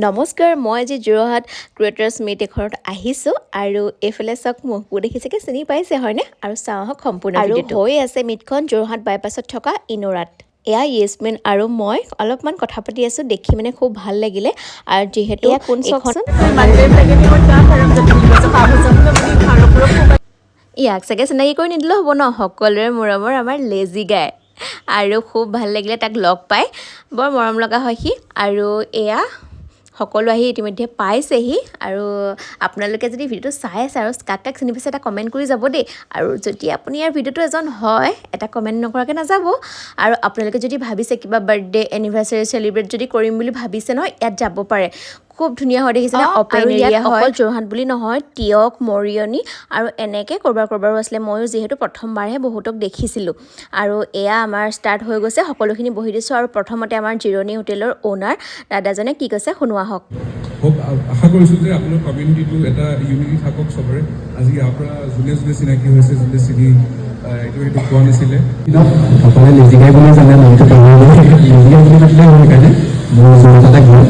নমস্কাৰ, মই আজি যোৰহাট ক্ৰিয়েটৰ্ছ মিট এখনত আহিছোঁ আৰু এইফালে চাওক মোকো দেখিছেগে চিনি পাইছে হয়নে? আৰু চাওঁ আহক সম্পূৰ্ণ ভিডিঅ'টো। হৈ আছে মিটখন যোৰহাট বাইপাছত থকা ইন'ৰাত। এয়া য়েছমেন আৰু মই অলপমান কথা পাতি আছোঁ, দেখি মানে খুব ভাল লাগিলে। আৰু যিহেতু কোন চাওকচোন, ইয়াক চাগে চিনাকি কৰি নিদিলেও হ'ব ন, সকলোৰে মৰমৰ আমাৰ লেজি গাই। আৰু খুব ভাল লাগিলে তাক লগ পাই, বৰ মৰম লগা হয় সি। আৰু এয়া সকলো আহি ইতিমধ্যে পাইছেহি। আৰু আপোনালোকে যদি ভিডিঅ'টো চাই আছে আৰু কাক কাক চিনি পাইছে এটা কমেণ্ট কৰি যাব দেই। আৰু যদি আপুনি ইয়াৰ ভিডিঅ'টো এজন হয়, এটা কমেণ্ট নকৰাকৈ নাযাব। আৰু আপোনালোকে যদি ভাবিছে কিবা বাৰ্থডে এনিভাৰ্চাৰী চেলিব্ৰেট যদি কৰিম বুলি ভাবিছে নহয়, ইয়াত যাব পাৰে। খুব ধুনীয়া হয় দেখিছেনে? অপেন এৰিয়া হয়। অকল যোৰহাট বুলি নহয়, টিয়ক, মৰিয়নি আৰু এনেকৈ ক'ৰবাৰো আছিলে। ময়ো যিহেতু প্ৰথমবাৰহে বহুতক দেখিছিলোঁ। আৰু এয়া আমাৰ ষ্টাৰ্ট হৈ গৈছে, সকলোখিনি বহি দিছোঁ। আৰু প্ৰথমতে আমাৰ জিৰণি হোটেলৰ অ'নাৰ দাদাজনে কি কৈছে শুনো আহক। আশা কৰিছোঁ যে আপোনাৰ কমিউনিটিটো এটা ইউনিটি থাকক চবৰে। আজি ইয়াৰ পৰা যোনে চিনাকি হৈছে, যোনে চিনি এইটো পোৱা নাছিলে, সকলোৱে লেজিকাই বুলি জানে, মইতো লেজিকাই বুলি মাতিলে হয় কাৰণে মোৰ যোৰহাটতে ঘৰ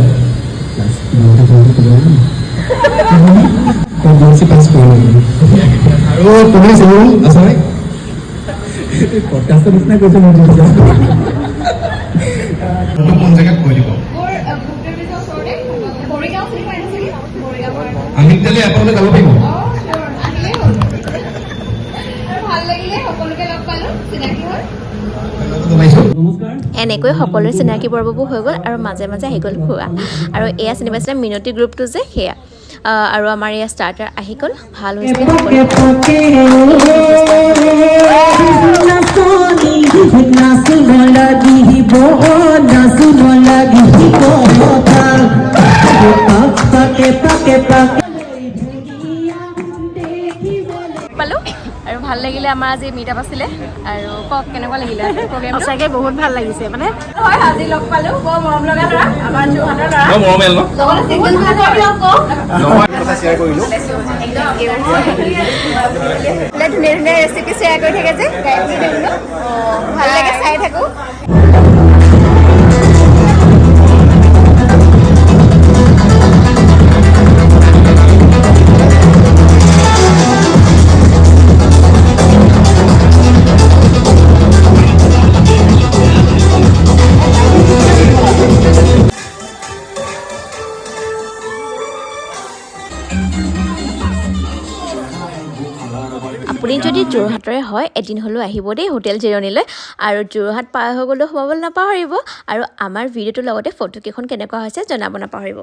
আৰু তুমি চিনি আছানে? পডকাষ্টৰ নিচিনা কৈছে মোৰ কোন জেগাত কৈ দিব আমি তেতিয়াহ'লে এপাবলৈ যাব পাৰিব। এনেকৈ সকলোৰে চিনাকি পৰ্ববোৰ হৈ গ'ল আৰু মাজে মাজে আহি গ'ল খোৱা। আৰু এয়া চিনি পাইছিলে মিনতি গ্ৰুপটো যে, সেয়া। আৰু আমাৰ এয়া ষ্টাৰ্টাৰ আহি গ'ল, ভাল হৈছে পালোঁ। আৰু ভাল লাগিলে, আমাৰ আজি মিটআপ আছিলে। আৰু কওক কেনেকুৱা লাগিলে প্ৰগ্ৰেম? সঁচাকৈ বহুত ভাল লাগিছে। মানে হয়, আজি লগ পালোঁ, বৰ মৰম লগা ল'ৰা, আমাৰ যোৰহাটৰ ল'ৰা। নৰ্মেল ন? কথা শ্বেয়াৰ কৰিলোঁ। ধুনীয়া ধুনীয়া ৰেচিপি শ্বেয়াৰ কৰি থাকে যে, ভাল লাগে চাই থাকোঁ। আপুনি যদি যোৰহাটৰে হয়, এদিন হ'লেও আহিব দেই হোটেল জিৰণিলৈ। আৰু যোৰহাট পাৰ হৈ গ'লেও সোমাবলৈ নাপাহৰিব। আৰু আমাৰ ভিডিঅ'টোৰ লগতে ফটোকেইখন কেনেকুৱা হৈছে জনাব নাপাহৰিব।